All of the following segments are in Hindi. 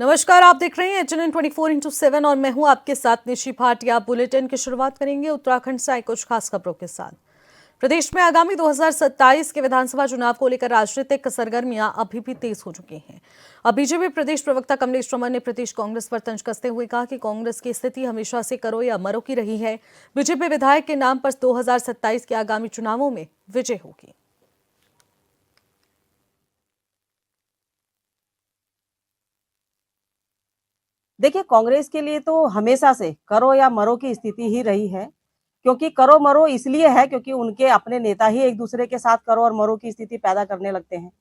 नमस्कार, आप देख रहे हैं HNN 24/7 और मैं हूं आपके साथ निशी भाटिया। बुलेटिन की शुरुआत करेंगे उत्तराखंड से आई कुछ खास खबरों के साथ। प्रदेश में आगामी 2027 के विधानसभा चुनाव को लेकर राजनीतिक सरगर्मियां अभी भी तेज हो चुकी हैं। अब बीजेपी प्रदेश प्रवक्ता कमलेश रमन ने प्रदेश कांग्रेस पर तंज कसते हुए कहा कि कांग्रेस की स्थिति हमेशा से करो या मरो की रही है। बीजेपी विधायक के नाम पर 2027 के आगामी चुनावों में विजय होगी। देखिए, कांग्रेस के लिए तो हमेशा से करो या मरो की स्थिति ही रही है, क्योंकि करो मरो इसलिए है क्योंकि उनके अपने नेता ही एक दूसरे के साथ करो और मरो की स्थिति पैदा करने लगते हैं।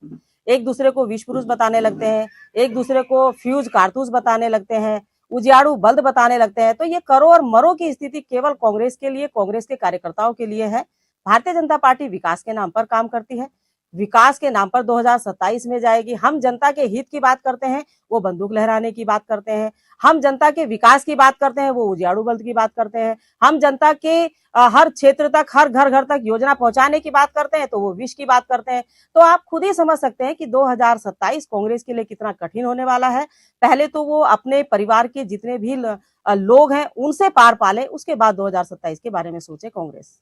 एक दूसरे को विष पुरुष बताने लगते हैं, एक दूसरे को फ्यूज कारतूस बताने लगते हैं, उजियाड़ू बल्द बताने लगते हैं। तो ये करो और मरो की स्थिति केवल कांग्रेस के लिए, कांग्रेस के कार्यकर्ताओं के लिए है। भारतीय जनता पार्टी विकास के नाम पर काम करती है, विकास के नाम पर 2027 में जाएगी। हम जनता के हित की बात करते हैं, वो बंदूक लहराने की बात करते हैं। हम जनता के विकास की बात करते हैं, वो उजियाड़ू बल्द की बात करते हैं। हम जनता के हर क्षेत्र तक, हर घर घर तक योजना पहुंचाने की बात करते हैं, तो वो विष की बात करते हैं। तो आप खुद ही समझ सकते हैं कि 2027 कांग्रेस के लिए कितना कठिन होने वाला है। पहले तो वो अपने परिवार के जितने भी लोग हैं उनसे पार पाले, उसके बाद 2027 के बारे में सोचे कांग्रेस।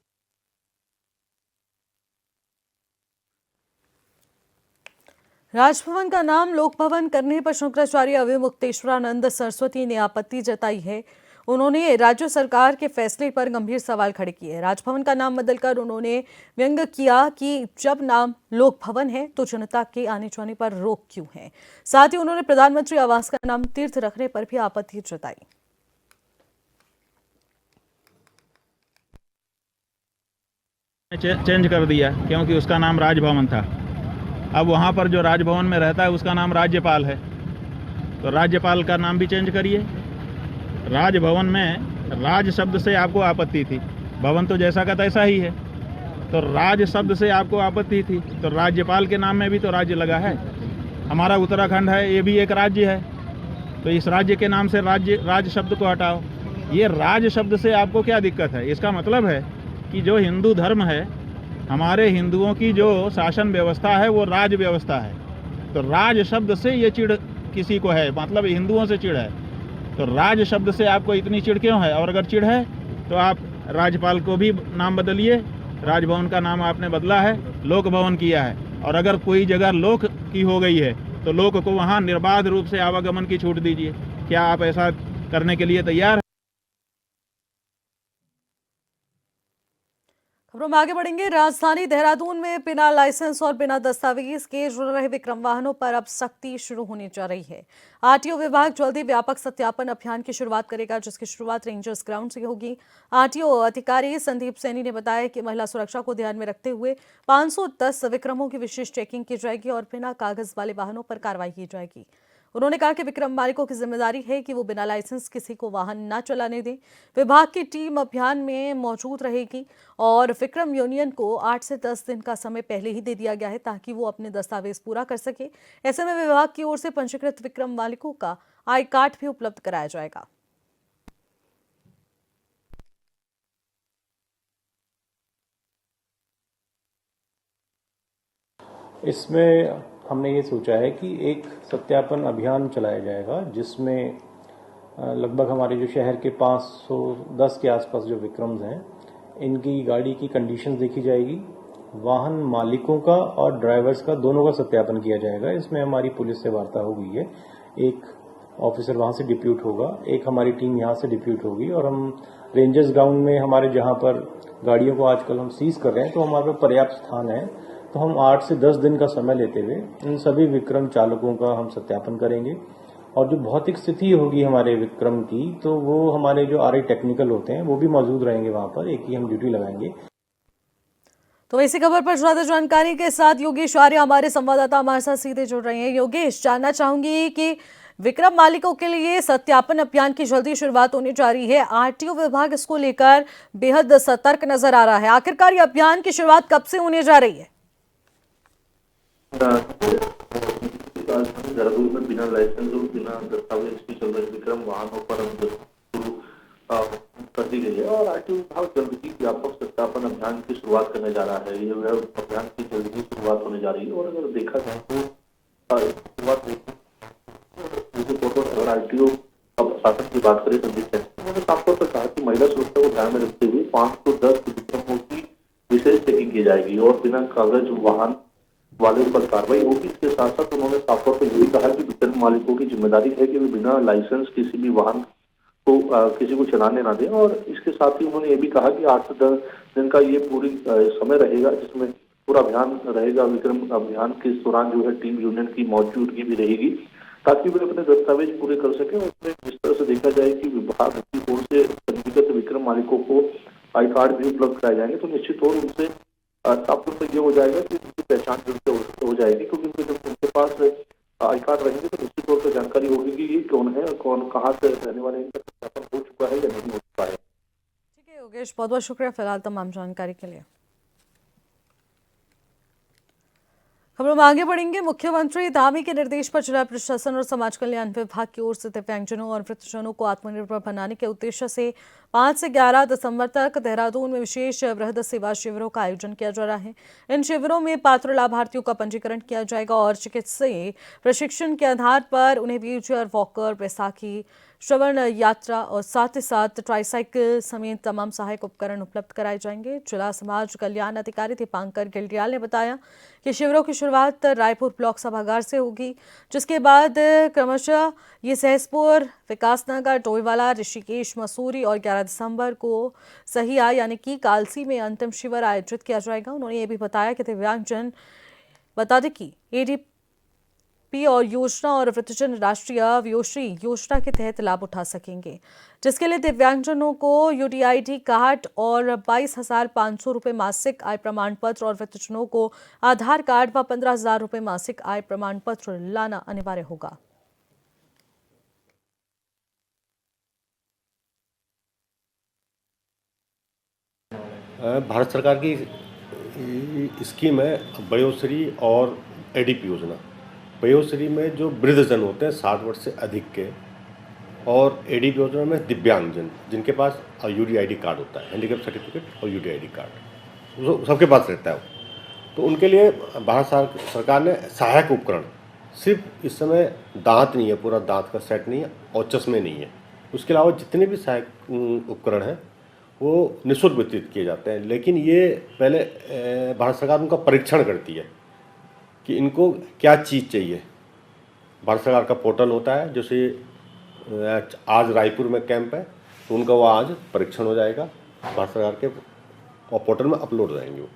राजभवन का नाम लोक भवन करने पर शंकराचार्य अविमुक्तेश्वरानंद सरस्वती ने आपत्ति जताई है। उन्होंने राज्य सरकार के फैसले पर गंभीर सवाल खड़े किए। राजभवन का नाम बदलकर उन्होंने व्यंग किया कि जब नाम लोक भवन है तो जनता के आने जाने पर रोक क्यों है। साथ ही उन्होंने प्रधानमंत्री आवास का नाम तीर्थ रखने पर भी आपत्ति जताई। चेंज कर दिया क्योंकि उसका नाम राजभवन था। अब वहाँ पर जो राजभवन में रहता है उसका नाम राज्यपाल है, तो राज्यपाल का नाम भी चेंज करिए। राजभवन में राज शब्द से आपको आपत्ति थी, भवन तो जैसा का तैसा ही है, तो राज शब्द से आपको आपत्ति थी, तो राज्यपाल के नाम में भी तो राज्य लगा है। हमारा उत्तराखंड है, ये भी एक राज्य है, तो इस राज्य के नाम से राज शब्द को हटाओ। ये राज शब्द से आपको क्या दिक्कत है? इसका मतलब है कि जो हिंदू धर्म है, हमारे हिंदुओं की जो शासन व्यवस्था है वो राज व्यवस्था है, तो राज शब्द से ये चिढ़ किसी को है, मतलब हिंदुओं से चिढ़ है। तो राज शब्द से आपको इतनी चिढ़ क्यों है? और अगर चिढ़ है तो आप राज्यपाल को भी नाम बदलिए। राजभवन का नाम आपने बदला है, लोक भवन किया है, और अगर कोई जगह लोक की हो गई है तो लोक को वहाँ निर्बाध रूप से आवागमन की छूट दीजिए। क्या आप ऐसा करने के लिए तैयार हैं? खबरों में आगे बढ़ेंगे। राजधानी देहरादून में बिना लाइसेंस और बिना दस्तावेज के जुड़ रहे विक्रम वाहनों पर अब सख्ती शुरू होने जा रही है। आरटीओ विभाग जल्दी व्यापक सत्यापन अभियान की शुरुआत करेगा, जिसकी शुरुआत रेंजर्स ग्राउंड से होगी। आरटीओ अधिकारी संदीप सैनी ने बताया कि महिला सुरक्षा को ध्यान में रखते हुए 510 विक्रमों की विशेष चेकिंग की जाएगी और बिना कागज वाले वाहनों पर कार्रवाई की जाएगी। उन्होंने कहा कि विक्रम मालिकों की जिम्मेदारी है कि वो बिना लाइसेंस किसी को वाहन न चलाने दें। विभाग की टीम अभियान में मौजूद रहेगी और विक्रम यूनियन को 8 से 10 दिन का समय पहले ही दे दिया गया है ताकि वो अपने दस्तावेज पूरा कर सके। ऐसे में विभाग की ओर से पंजीकृत विक्रम मालिकों का आई कार्ड भी उपलब्ध कराया जाएगा। इसमें हमने ये सोचा है कि एक सत्यापन अभियान चलाया जाएगा, जिसमें लगभग हमारे जो शहर के 510 के आसपास जो विक्रम्स हैं, इनकी गाड़ी की कंडीशंस देखी जाएगी, वाहन मालिकों का और ड्राइवर्स का दोनों का सत्यापन किया जाएगा। इसमें हमारी पुलिस से वार्ता हो गई है, एक ऑफिसर वहाँ से डिप्यूट होगा, एक हमारी टीम यहाँ से डिप्यूट होगी, और हम रेंजर्स ग्राउंड में हमारे जहाँ पर गाड़ियों को आजकल हम सीज कर रहे हैं, तो हमारे पास पर्याप्त स्थान है, तो हम 8 से 10 दिन का समय लेते हुए इन सभी विक्रम चालकों का हम सत्यापन करेंगे। और जो भौतिक स्थिति होगी हमारे विक्रम की, तो वो हमारे जो आरआई टेक्निकल होते हैं वो भी मौजूद रहेंगे वहां पर, एक ही हम ड्यूटी लगाएंगे। तो इसी खबर पर ज्यादा जानकारी के साथ योगेश आर्य हमारे संवाददाता हमारे साथ सीधे जुड़ रहे हैं। योगेश, जानना चाहूंगी कि विक्रम मालिकों के लिए सत्यापन अभियान की जल्दी शुरुआत होने जा रही है। आरटीओ विभाग इसको लेकर बेहद सतर्क नजर आ रहा है। आखिरकार ये अभियान की शुरुआत कब से होने जा रही है? देहरादून में बिना लाइसेंस और बिना दस्तावेज की चल रहे विक्रम वाहनों पर शुरू कर दी गई है और आरटीओ विभाग जल्द ही व्यापक सत्यापन अभियान की शुरुआत करने जा रहा है। ये अभियान की जल्द ही शुरुआत होने जा रही है और अगर देखा जाए तो शुरुआत आरटीओ प्रशासन की बात करें संदीप सैनी, उन्होंने साफ तौर पर कहा कि महिला सुरक्षा को ध्यान में रखते हुए 510 विक्रमों की विशेष चेकिंग की जाएगी और बिना कागज वाहन वाले पर कार्रवाई होगी। इसके साथ साथ उन्होंने साफ तौर पर यह भी कहा कि विक्रम मालिकों की जिम्मेदारी है कि वे बिना लाइसेंस किसी भी वाहन को किसी को चलाने ना दें। और इसके साथ ही उन्होंने ये भी कहा कि 8 से 10 दिन का ये पूरी समय रहेगा जिसमें पूरा अभियान रहेगा। विक्रम अभियान के दौरान जो है टीम यूनियन की मौजूदगी भी रहेगी ताकि वे अपने दस्तावेज पूरे कर सके। और इसमें जिस तरह से देखा जाए कि विभाग की ओर से पंजीकृत विक्रम मालिकों को आई कार्ड भी उपलब्ध कराए जाएंगे तो निश्चित तौर उनसे साफ तौर पर ये हो जाएगा कि उनकी पहचान जल्द हो जाएगी, क्योंकि जब उनके पास आई कार्ड रहेंगे तो निश्चित तौर पर जानकारी होगी कि ये कौन है और कौन कहाँ से रहने वाले, इनका सत्यापन हो चुका है या नहीं हो चुका है। ठीक है योगेश, बहुत बहुत शुक्रिया फिलहाल तमाम जानकारी के लिए। खबरों में आगे बढ़ेंगे। मुख्यमंत्री धामी के निर्देश पर जिला प्रशासन और समाज कल्याण विभाग की ओर से दिव्यांगजनों और वृद्धजनों को आत्मनिर्भर बनाने के उद्देश्य से 5 से 11 दिसंबर तक देहरादून में विशेष वृहद सेवा शिविरों का आयोजन किया जा रहा है। इन शिविरों में पात्र लाभार्थियों का पंजीकरण किया जाएगा और चिकित्सीय प्रशिक्षण के आधार पर उन्हें व्हीलचेयर, वॉकर, बैसाखी, श्रवण यात्रा और साथ ही साथ ट्राईसाइकिल समेत तमाम सहायक उपकरण उपलब्ध कराए जाएंगे। जिला समाज कल्याण अधिकारी दीपांकर गिलडियाल ने बताया कि शिविरों की शुरुआत रायपुर ब्लॉक सभागार से होगी, जिसके बाद क्रमशः ये सहसपुर, विकासनगर, टोईवाला, ऋषिकेश, मसूरी और 11 दिसंबर को सहिया यानी कि कालसी में अंतिम शिविर आयोजित किया जाएगा। उन्होंने ये भी बताया कि दिव्यांगजन बता दें कि ADP और योजना और वृद्धजन राष्ट्रीय व्योश्री योजना के तहत लाभ उठा सकेंगे, जिसके लिए दिव्यांगजनों को UDID कार्ड और 22,500 रुपये मासिक आय प्रमाण पत्र और वृद्धजनों को आधार कार्ड व 15,000 रुपये मासिक आय प्रमाण पत्र लाना अनिवार्य होगा। भारत सरकार की स्कीम है वयोश्री और ADP योजना। वयोश्री में जो वृद्धजन होते हैं 60 वर्ष से अधिक के, और ADP योजना में दिव्यांगजन जिनके पास UDID कार्ड होता है, हैंडीकैप सर्टिफिकेट और UDID कार्ड वो सबके पास रहता है। तो उनके लिए भारत सरकार ने सहायक उपकरण, सिर्फ इस समय दांत नहीं है, पूरा दांत का सेट नहीं है और चश्मे नहीं है, उसके अलावा जितने भी सहायक उपकरण हैं वो निःशुल्क वितरित किए जाते हैं। लेकिन ये पहले भारत सरकार उनका परीक्षण करती है कि इनको क्या चीज़ चाहिए। भारत सरकार का पोर्टल होता है, जैसे आज रायपुर में कैंप है तो उनका वो आज परीक्षण हो जाएगा, भारत सरकार के पोर्टल में अपलोड हो जाएंगे वो।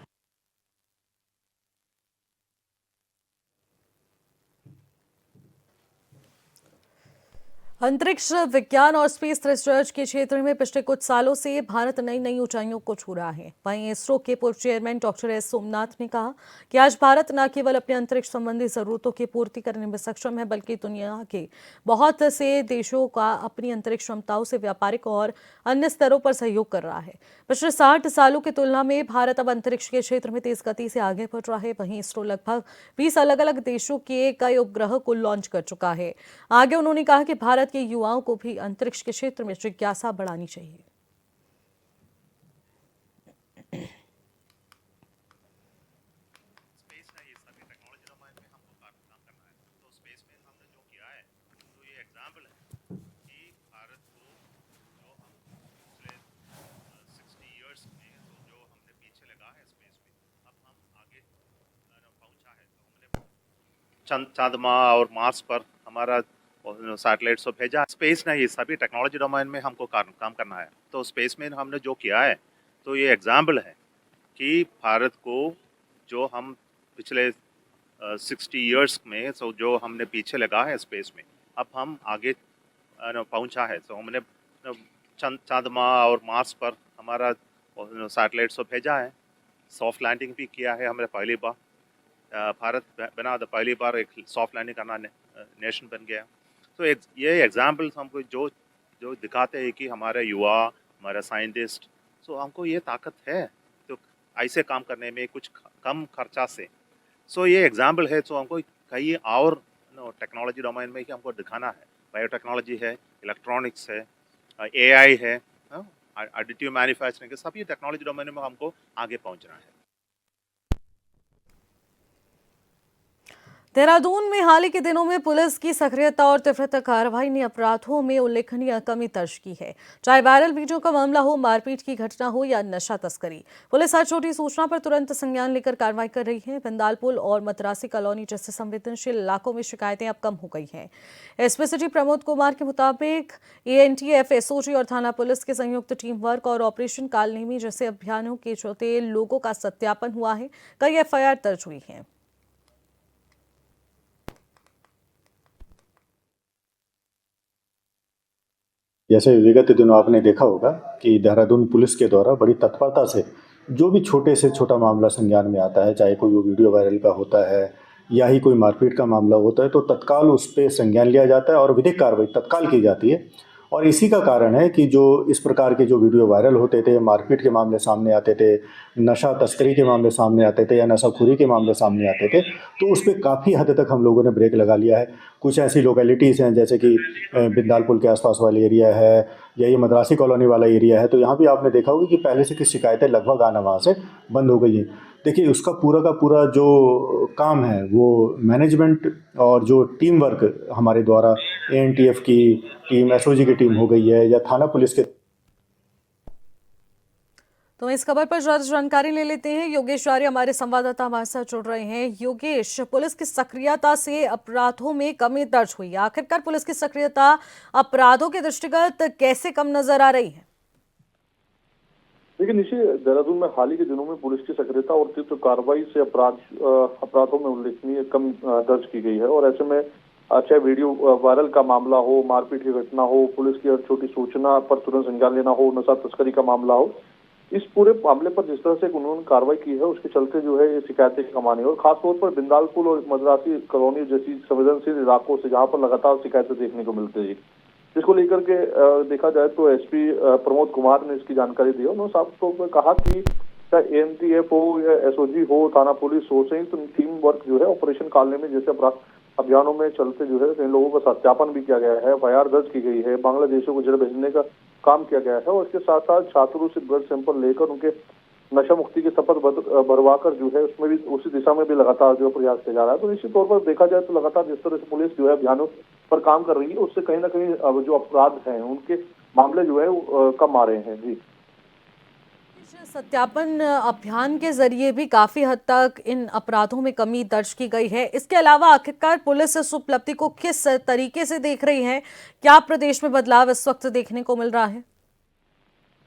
अंतरिक्ष विज्ञान और स्पेस रिसर्च के क्षेत्र में पिछले कुछ सालों से भारत नई नई ऊंचाइयों को छू रहा है। वहीं इसरो के पूर्व चेयरमैन डॉक्टर S सोमनाथ ने कहा कि आज भारत न केवल अपने अंतरिक्ष संबंधी जरूरतों की पूर्ति करने में सक्षम है, बल्कि दुनिया के बहुत से देशों का अपनी अंतरिक्ष क्षमताओं से व्यापारिक और अन्य स्तरों पर सहयोग कर रहा है। पिछले 60 सालों की तुलना में भारत अब अंतरिक्ष के क्षेत्र में तेज गति से आगे बढ़ रहा है। वहीं इसरो लगभग 20 अलग अलग देशों के कई उपग्रह को लॉन्च कर चुका है। आगे उन्होंने कहा कि भारत के युवाओं को भी अंतरिक्ष के क्षेत्र में जिज्ञासा बढ़ानी चाहिए। स्पेस है, ये सभी टेक्नोलॉजी डोमेन में हमको काम करना है। तो स्पेस में हमने जो किया है तो ये एग्जाम्पल है कि भारत को जो हम पिछले 60 इयर्स में तो जो हमने पीछे लगा है स्पेस में, अब हम आगे पहुंचा है। तो हमने चंद्रमा और मार्स पर हमारा सैटेलाइट्स को भेजा। स्पेस नहीं, ये सभी टेक्नोलॉजी डोमेन में हमको काम करना है। तो स्पेस में हमने जो किया है तो ये एग्जाम्पल है कि भारत को जो हम पिछले 60 इयर्स में तो जो हमने पीछे लगा है स्पेस में, अब हम आगे पहुंचा है। तो हमने चंद्रमा और मार्स पर हमारा सैटेलाइट्स को भेजा है, सॉफ्ट लैंडिंग भी किया है हमने पहली बार। भारत बना पहली बार एक सॉफ्ट लैंडिंग करना नेशन बन गया। तो ये एग्जाम्पल्स हमको जो दिखाते हैं कि हमारे युवा, हमारे साइंटिस्ट, सो हमको ये ताकत है तो ऐसे काम करने में कुछ कम खर्चा से। सो ये एग्जाम्पल है। तो हमको कई और टेक्नोलॉजी डोमेन में ही हमको दिखाना है। बायोटेक्नोलॉजी है, इलेक्ट्रॉनिक्स है, AI है, एडिटिव मैन्युफैक्चरिंग है, सभी टेक्नोलॉजी डोमेन में हमको आगे पहुँचना है। देहरादून में हाल ही के दिनों में पुलिस की सक्रियता और तीव्रता कार्रवाई ने अपराधों में उल्लेखनीय कमी दर्ज की है। चाहे वायरल वीडियो का मामला हो, मारपीट की घटना हो या नशा तस्करी, पुलिस हर छोटी सूचना पर तुरंत संज्ञान लेकर कार्रवाई कर रही है। बिंदालपुल और मद्रासी कॉलोनी जैसे संवेदनशील इलाकों में शिकायतें अब कम हो गई हैं। एसपी सिटी प्रमोद कुमार के मुताबिक एएनटीएफ, एसओजी और थाना पुलिस के संयुक्त टीम वर्क और ऑपरेशन कालनेमी जैसे अभियानों के चलते लोगों का सत्यापन हुआ है। कई एफआईआर दर्ज हुई हैं। जैसे विगत दिनों आपने देखा होगा कि देहरादून पुलिस के द्वारा बड़ी तत्परता से जो भी छोटे से छोटा मामला संज्ञान में आता है, चाहे कोई वो वीडियो वायरल का होता है या ही कोई मारपीट का मामला होता है, तो तत्काल उस पर संज्ञान लिया जाता है और विधिक कार्रवाई तत्काल की जाती है। और इसी का कारण है कि जो इस प्रकार के जो वीडियो वायरल होते थे, मारपीट के मामले सामने आते थे, नशा तस्करी के मामले सामने आते थे या नशाखोरी के मामले सामने आते थे, तो उस पर काफ़ी हद तक हम लोगों ने ब्रेक लगा लिया है। कुछ ऐसी लोकेलिटीज़ हैं जैसे कि बिंदालपुल के आसपास वाला एरिया है या ये मद्रासी कॉलोनी वाला एरिया है, तो यहाँ भी आपने देखा होगा कि पहले से की शिकायतें लगभग आना वहाँ से बंद हो गई हैं। देखिए, उसका पूरा का पूरा जो काम है वो मैनेजमेंट और जो टीम वर्क हमारे द्वारा एएनटीएफ की टीम, एसओजी की टीम हो गई है या थाना पुलिस के। तो इस खबर पर ज्यादा जानकारी ले लेते हैं। योगेश आर्य हमारे संवाददाता हमारे साथ जुड़ रहे हैं। योगेश, पुलिस की सक्रियता से अपराधों में कमी दर्ज हुई है। आखिरकार पुलिस की सक्रियता अपराधों के दृष्टिगत कैसे कम नजर आ रही है? देखिए निश्चित, देहरादून में हाल ही के दिनों में पुलिस की सक्रियता और तीव्र कार्रवाई से अपराधों में उल्लेखनीय कमी दर्ज की गई है। और ऐसे में चाहे वीडियो वायरल का मामला हो, मारपीट की घटना हो, पुलिस की हर छोटी सूचना पर तुरंत संज्ञान लेना हो, नशा तस्करी का मामला हो, इस पूरे मामले पर जिस तरह से उन्होंने कार्रवाई की है उसके चलते जो है ये शिकायतें कम आनी है। और खासतौर पर बिंदालपुल और मद्रासी कॉलोनी जैसी संवेदनशील इलाकों से जहाँ पर लगातार शिकायतें देखने को मिलती है, जिसको लेकर के देखा जाए तो एसपी प्रमोद कुमार ने इसकी जानकारी दी। उन्होंने साफ तौर पर कहा कि चाहे एएनटीएफ हो या एसओजी हो, थाना पुलिस हो, संयुक्त टीम वर्क जो है ऑपरेशन कालने में जैसे अपराध अभियानों में चलते जो है इन लोगों का सत्यापन भी किया गया है, एफआईआर दर्ज की गई है, बांग्लादेशियों को जेल भेजने का काम किया गया है। और इसके साथ साथ छात्रों से ब्लड सैंपल लेकर उनके नशा मुक्ति की शपथ भरवाकर जो है उसमें भी उसी दिशा में भी लगातार जो प्रयास किया जा रहा है। तो निश्चित तौर पर देखा जाए तो लगातार जिस तरह से पुलिस जो है अभियानों पर काम कर रही है उससे कहीं ना कहीं जो अपराध हैं उनके मामले जो है वो कम आ रहे हैं। जी, सत्यापन अभियान के जरिए भी काफी हद तक इन अपराधों में कमी दर्ज की गई है। इसके अलावा आखिरकार पुलिस इस उपलब्धि को किस तरीके से देख रही है? क्या प्रदेश में बदलाव इस वक्त देखने को मिल रहा है?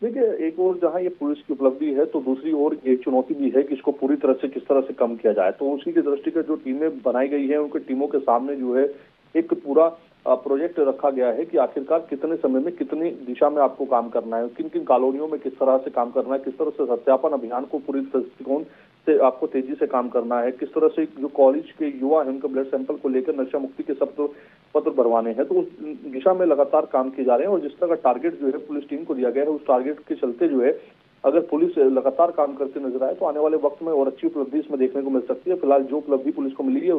देखिए, एक और जहां ये पुलिस की उपलब्धि है तो दूसरी ओर ये चुनौती भी है कि इसको पूरी तरह से किस तरह से कम किया जाए। तो उसी की दृष्टि जो टीमें बनाई गई है उनके टीमों के सामने जो है एक पूरा प्रोजेक्ट रखा गया है कि आखिरकार कितने समय में कितनी दिशा में आपको काम करना है, किन किन कॉलोनियों में किस तरह से काम करना है, किस तरह से सत्यापन अभियान को पूरी दृष्टिकोण से आपको तेजी से काम करना है, किस तरह से जो कॉलेज के युवा है उनके ब्लड सैंपल को लेकर नशा मुक्ति के शपथ पत्र भरवाने हैं। तो उस दिशा में लगातार काम किए जा रहे हैं। और जिस तरह का टारगेट जो है पुलिस टीम को दिया गया है उस टारगेट के चलते जो है अगर पुलिस लगातार काम करते नजर आए तो आने वाले वक्त में और अच्छी उपलब्धि इसमें देखने को मिल सकती है। फिलहाल जो उपलब्धि पुलिस को मिली है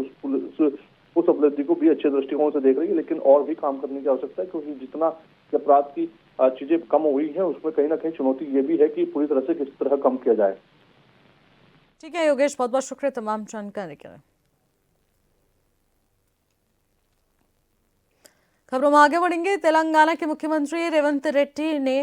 उस उपलब्धि को भी अच्छे दृष्टिकोण से देख रही है, लेकिन और भी काम करने की आवश्यकता है क्योंकि जितना अपराध की चीजें कम हुई है उसमें कहीं ना कहीं चुनौती ये भी है कि पूरी तरह से किस तरह कम किया जाए। ठीक है योगेश, बहुत बहुत शुक्रिया तमाम जानकारी के लिए। खबरों में आगे बढ़ेंगे। तेलंगाना के मुख्यमंत्री रेवंत रेड्डी ने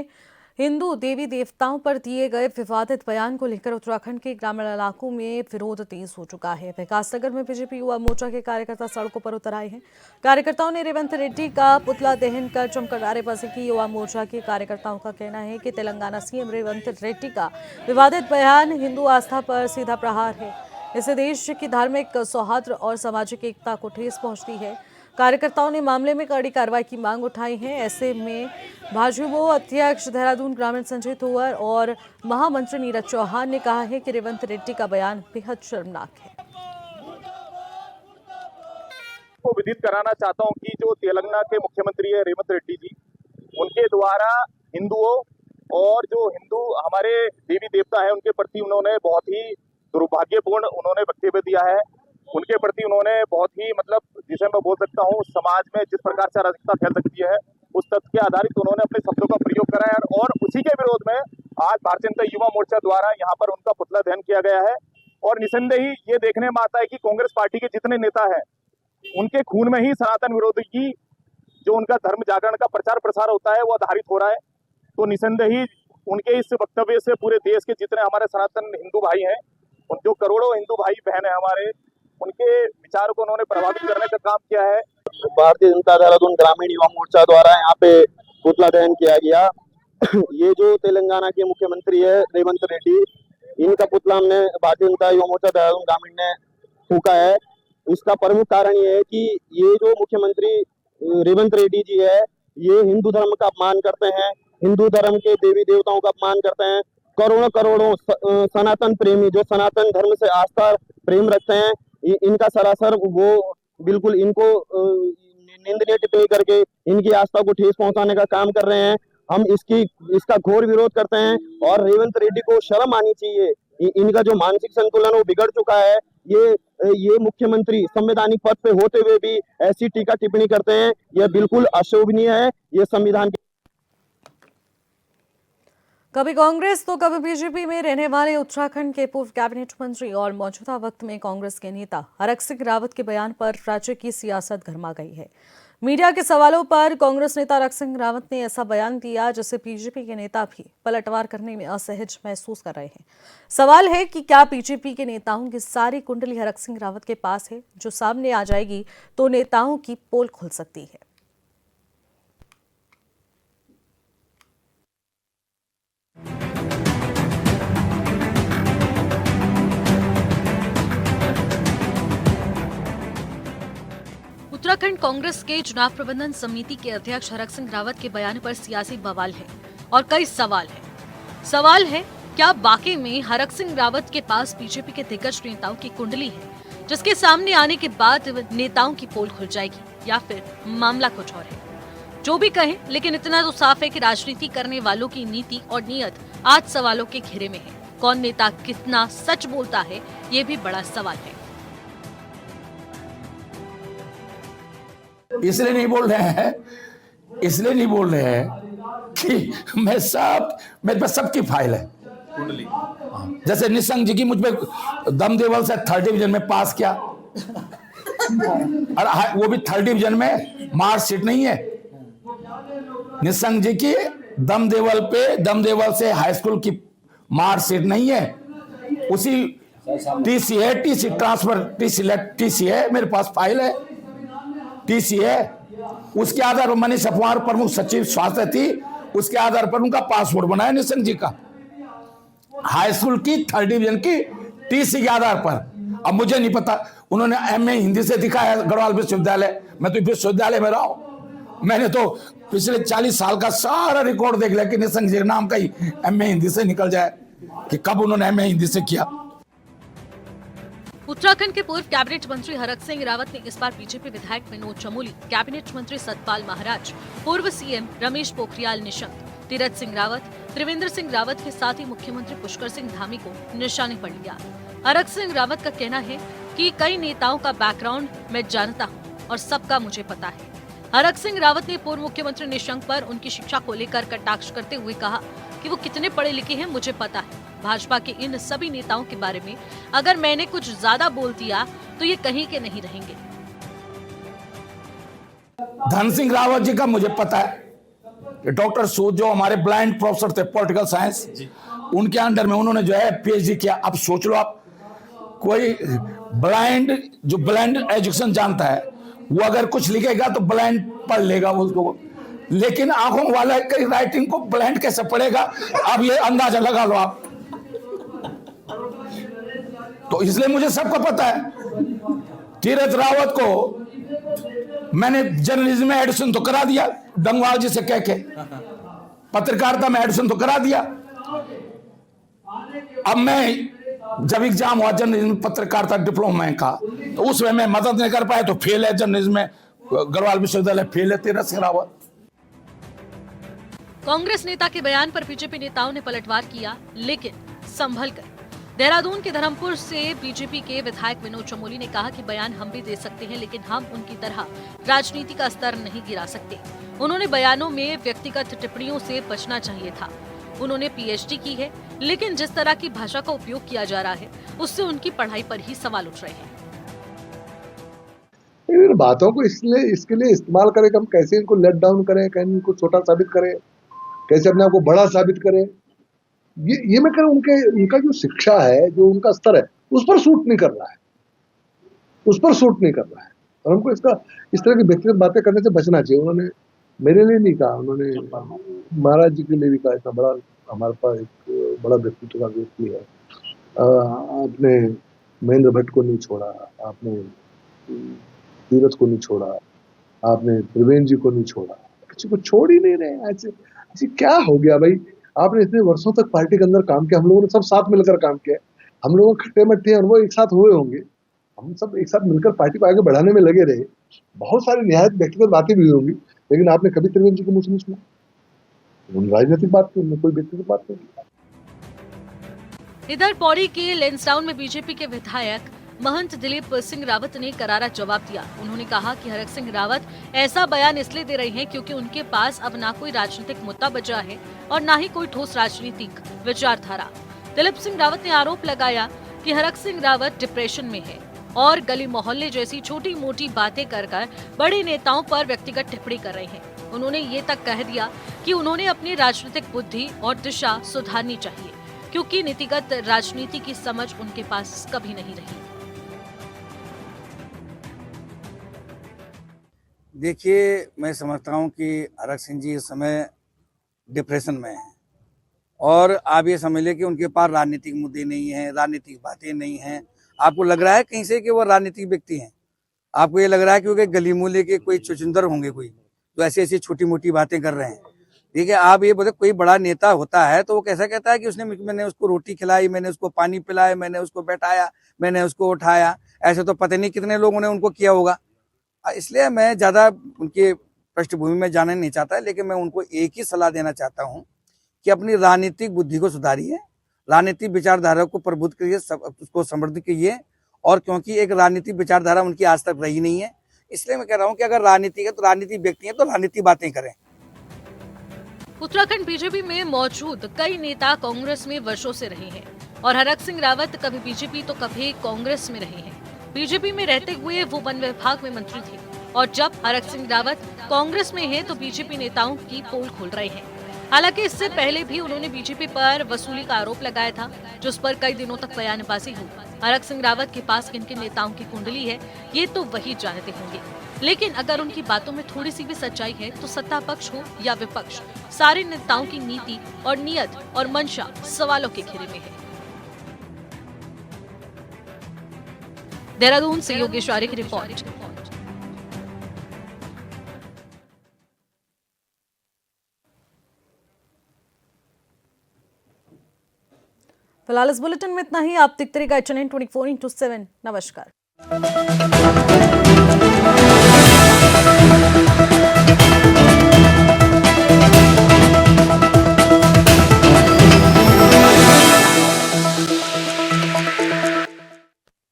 हिंदू देवी देवताओं पर दिए गए विवादित बयान को लेकर उत्तराखंड के ग्रामीण इलाकों में विरोध तेज हो चुका है। विकासनगर में बीजेपी युवा मोर्चा के कार्यकर्ता सड़कों पर उतर आए हैं। कार्यकर्ताओं ने रेवंत रेड्डी का पुतला दहन कर जमकर नारेबाजी की। युवा मोर्चा के कार्यकर्ताओं का कहना है कि तेलंगाना सीएम रेवंत रेड्डी का विवादित बयान हिंदू आस्था पर सीधा प्रहार है। इससे देश की धार्मिक सौहार्द और सामाजिक एकता को ठेस पहुंचती है। कार्यकर्ताओं ने मामले में कड़ी कार्रवाई की मांग उठाई है। ऐसे में भाजपा अध्यक्ष देहरादून ग्रामीण संजय तोवर और महामंत्री नीरज चौहान ने कहा है कि रेवंत रेड्डी का बयान बेहद शर्मनाक है। को विदित कराना चाहता हूं कि जो तेलंगाना के मुख्यमंत्री है रेवंत रेड्डी जी, उनके द्वारा हिंदुओं और जो हिंदू हमारे देवी देवता है उनके प्रति उन्होंने बहुत ही दुर्भाग्यपूर्ण उन्होंने वक्तव्य दिया है। उनके प्रति उन्होंने बहुत ही जिसे मैं बोल सकता हूँ समाज में जिस प्रकार से अराजकता फैल सकती है उस तथ्य के आधारित उन्होंने अपने शब्दों का प्रयोग करा है। और उसी के विरोध में आज भारतीय जनता युवा मोर्चा द्वारा यहाँ पर उनका पुतला दहन किया गया है। और निसंदेही ये देखने में आता है कि कांग्रेस पार्टी के जितने नेता हैं उनके खून में ही सनातन विरोधी की जो उनका धर्म जागरण का प्रचार प्रसार होता है वो आधारित हो रहा है। तो निसंदेह ही उनके इस वक्तव्य से पूरे देश के जितने हमारे सनातन हिंदू भाई हैं, और जो करोड़ों हिंदू भाई बहन हैं हमारे, उनके विचार को उन्होंने प्रभावित करने का काम किया है। भारतीय जनता देहरादून ग्रामीण युवा मोर्चा द्वारा यहाँ पे पुतला दहन किया गया। ये जो तेलंगाना के मुख्यमंत्री है रेवंत रेड्डी, इनका पुतला हमने भारतीय जनता युवा मोर्चा देहरादून ग्रामीण ने फूका है। उसका प्रमुख कारण ये है कि ये जो मुख्यमंत्री रेवंत रेड्डी जी है, ये हिंदू धर्म का अपमान करते हैं, हिंदू धर्म के देवी देवताओं का अपमान करते हैं। करोड़ों करोड़ों सनातन प्रेमी जो सनातन धर्म से आस्था प्रेम रखते हैं, इनका सरासर वो बिल्कुल इनको निंदनीय टिप्पणी करके इनकी आस्था को ठेस पहुंचाने का काम कर रहे हैं। हम इसका घोर विरोध करते हैं और रेवंत रेड्डी को शर्म आनी चाहिए। इनका जो मानसिक संतुलन वो बिगड़ चुका है। ये मुख्यमंत्री संवैधानिक पद पे होते हुए भी ऐसी टीका टिप्पणी करते हैं, यह बिल्कुल अशोभनीय है। ये संविधान कभी कांग्रेस तो कभी बीजेपी में रहने वाले उत्तराखंड के पूर्व कैबिनेट मंत्री और मौजूदा वक्त में कांग्रेस के नेता हरक सिंह रावत के बयान पर राज्य की सियासत गर्मा गई है। मीडिया के सवालों पर कांग्रेस नेता हरक सिंह रावत ने ऐसा बयान दिया जिसे बीजेपी के नेता भी पलटवार करने में असहज महसूस कर रहे हैं। सवाल है कि क्या बीजेपी के नेताओं की सारी कुंडली हरक सिंह रावत के पास है, जो सामने आ जाएगी तो नेताओं की पोल खुल सकती है। उत्तराखंड कांग्रेस के चुनाव प्रबंधन समिति के अध्यक्ष हरक सिंह रावत के बयान पर सियासी बवाल है और कई सवाल है। सवाल है, क्या वाकई में हरक सिंह रावत के पास बीजेपी के दिग्गज नेताओं की कुंडली है, जिसके सामने आने के बाद नेताओं की पोल खुल जाएगी, या फिर मामला कुछ और है। जो भी कहें, लेकिन इतना तो साफ है कि राजनीति करने वालों की नीति और नीयत आज सवालों के घेरे में है। कौन नेता कितना सच बोलता है, ये भी बड़ा सवाल है। इसलिए नहीं बोल रहे हैं कि मेरे पास सबकी फाइल है। जैसे निशंक जी की मुझ पे दमदेवल से 3rd डिवीजन में पास किया, और वो भी 3rd डिवीजन में मार्कशीट नहीं है। निशंक जी की दमदेवल से हाई स्कूल की मार्कशीट नहीं है। उसी टीसी है, टीसी ट्रांसफर, टीसी है, मेरे पास फाइल है, टीसी है। उसके आधार पर मनीष अफवार प्रमुख सचिव स्वास्थ्य थी, उसके आधार पर उनका पासपोर्ट बनाया निशंक जी का, हाई स्कूल की 3rd डिवीजन की टीसी के आधार पर। अब मुझे नहीं पता, उन्होंने एमए हिंदी से दिखाया गढ़वाल विश्वविद्यालय, मैं तो विश्वविद्यालय में रहा हूं। मैंने तो पिछले 40 साल का सारा रिकॉर्ड देख लिया कि निशंक जी के नाम का ही एमए हिंदी से निकल जाए कि कब उन्होंने एमए हिंदी से किया। उत्तराखंड के पूर्व कैबिनेट मंत्री हरक सिंह रावत ने इस बार बीजेपी विधायक विनोद चमोली, कैबिनेट मंत्री सतपाल महाराज, पूर्व सीएम रमेश पोखरियाल निशंक, तीरथ सिंह रावत, त्रिवेंद्र सिंह रावत के साथ ही मुख्यमंत्री पुष्कर सिंह धामी को निशाने पर लिया। हरक सिंह रावत का कहना है कि कई नेताओं का बैकग्राउंड मैं जानता हूं और सबका मुझे पता है। हरक सिंह रावत ने पूर्व मुख्यमंत्री निशंक पर उनकी शिक्षा को लेकर कटाक्ष करते हुए कहा कि वो कितने पढ़े लिखे हैं मुझे पता है। भाजपा के इन सभी नेताओं के बारे में अगर मैंने कुछ ज्यादा बोल दिया तो ये कहीं के नहीं रहेंगे। धन सिंह रावत जी का मुझे पता है कि डॉक्टर सूद जो हमारे ब्लाइंड प्रोफेसर थे पॉलिटिकल साइंस, उनके अंडर में उन्होंने जो है पीएचडी किया। अब सोच लो आप, कोई ब्लाइंड एजुकेशन जानता है वो अगर कुछ लिखेगा तो ब्लाइंड पढ़ लेगा उसको, लेकिन आंखों वाला की राइटिंग को ब्लाइंड कैसे पढ़ेगा, अब ये अंदाजा लगा लो आप। तो इसलिए मुझे सबको पता है। तीरथ रावत को मैंने जर्नलिज्म में एडमिशन तो करा दिया, डंगवाल जी से कह के, पत्रकारिता में एडमिशन तो करा दिया। अब मैं जब एग्जाम हुआ जर्नलिज्म पत्रकारिता डिप्लोमा का, तो उसमें मैं मदद नहीं कर पाया, तो फेल है जर्नलिज्म में, गढ़वाल विश्वविद्यालय फेल है तीरथ सिंह रावत। कांग्रेस नेता के बयान पर बीजेपी नेताओं ने पलटवार किया, लेकिन संभल कर। देहरादून के धर्मपुर से बीजेपी के विधायक विनोद चमोली ने कहा कि बयान हम भी दे सकते हैं, लेकिन हम उनकी तरह राजनीति का स्तर नहीं गिरा सकते। उन्होंने बयानों में व्यक्तिगत टिप्पणियों से बचना चाहिए था। उन्होंने पीएचडी की है, लेकिन जिस तरह की भाषा का उपयोग किया जा रहा है उससे उनकी पढ़ाई पर ही सवाल उठ रहे हैं। इन बातों को इसके लिए इस्तेमाल करें कि हम कैसे इनको लेट डाउन करें, कैसे इनको छोटा साबित करें, कैसे अपने आप को बड़ा साबित करें। ये मैं कह रहा हूं उनका जो शिक्षा है, जो उनका स्तर है, उस पर सूट नहीं कर रहा है। और हमको इस तरह की व्यक्तिगत बातें करने से बचना चाहिए। उन्होंने मेरे लिए नहीं कहा, उन्होंने महाराज जी के लिए भी कहा। इतना बड़ा हमारे पास एक बड़ा व्यक्तित्व का व्यक्ति है। आपने महेंद्र भट्ट को नहीं छोड़ा, आपने तीरथ को नहीं छोड़ा, आपने त्रिवेंद्र जी को नहीं छोड़ा, किसी को छोड़ ही नहीं रहे। ऐसे क्या हो गया भाई? आपने इतने वर्षों तक पार्टी के अंदर काम किया, हम लोगों ने सब साथ मिलकर काम किया, हम लोग खट्टे मट्टे अनुभव एक साथ हुए होंगे, हम सब एक साथ मिलकर पार्टी को आगे बढ़ाने में लगे रहे। बहुत सारी निहायत व्यक्तिगत बातें भी होंगी, लेकिन आपने कभी त्रिवेंद्र जी के मुंह से नहीं सुना। उन्होंने राजनीतिक बात की, उन्होंने कोई व्यक्तिगत बात नहीं की। इधर पौड़ी के लेंसडाउन में बीजेपी के विधायक महंत दिलीप सिंह रावत ने करारा जवाब दिया। उन्होंने कहा कि हरक सिंह रावत ऐसा बयान इसलिए दे रहे हैं क्योंकि उनके पास अब ना कोई राजनीतिक मुद्दा बचा है और ना ही कोई ठोस राजनीतिक विचारधारा। दिलीप सिंह रावत ने आरोप लगाया कि हरक सिंह रावत डिप्रेशन में है और गली मोहल्ले जैसी छोटी मोटी बातें कर बड़े नेताओं पर व्यक्तिगत टिप्पणी कर रहे हैं। उन्होंने ये तक कह दिया कि उन्होंने अपनी राजनीतिक बुद्धि और दिशा सुधारनी चाहिए क्योंकि नीतिगत राजनीति की समझ उनके पास कभी नहीं रही। देखिए, मैं समझता हूँ कि हरक सिंह जी इस समय डिप्रेशन में हैं और आप ये समझ लें कि उनके पास राजनीतिक मुद्दे नहीं हैं, राजनीतिक बातें नहीं हैं। आपको लग रहा है कहीं से कि वो राजनीतिक व्यक्ति हैं? आपको ये लग रहा है कि वो गली मूले के कोई चुचुंदर होंगे, कोई तो ऐसी छोटी मोटी बातें कर रहे हैं? ठीक है, आप ये बोले कोई बड़ा नेता होता है तो वो कैसा कहता है कि मैंने उसको रोटी खिलाई, मैंने उसको पानी पिलाया, मैंने उसको बैठाया, मैंने उसको उठाया। ऐसे तो पता नहीं कितने लोगों ने उनको किया होगा। इसलिए मैं ज्यादा उनके पृष्ठभूमि में जाना नहीं चाहता, लेकिन मैं उनको एक ही सलाह देना चाहता हूँ कि अपनी राजनीतिक बुद्धि को सुधारिए, राजनीतिक विचारधारा को प्रबुद्ध करिए, उसको समृद्ध कीजिए। और क्योंकि एक राजनीतिक विचारधारा उनकी आज तक रही नहीं है, इसलिए मैं कह रहा हूँ कि अगर राजनीति है तो राजनीतिक व्यक्ति है तो राजनीतिक बातें करें। उत्तराखंड बीजेपी में मौजूद कई नेता कांग्रेस में वर्षों से रहे हैं और हरक सिंह रावत कभी बीजेपी तो कभी कांग्रेस में रहे हैं। बीजेपी में रहते हुए वो वन विभाग में मंत्री थे और जब हरक सिंह रावत कांग्रेस में हैं तो बीजेपी नेताओं की पोल खोल रहे हैं। हालांकि इससे पहले भी उन्होंने बीजेपी पर वसूली का आरोप लगाया था, जिस पर कई दिनों तक बयानबाजी हुई। हरक सिंह रावत के पास किन किन नेताओं की कुंडली है ये तो वही जानते होंगे, लेकिन अगर उनकी बातों में थोड़ी सी भी सच्चाई है तो सत्ता पक्ष हो या विपक्ष, सारे नेताओं की नीति और नियत और मंशा सवालों के घेरे में है। देहरादून से योगेश आर्य की रिपोर्ट। फिलहाल इस बुलेटिन में इतना ही। आप देखते रहिएगा चैनल 24/7। नमस्कार।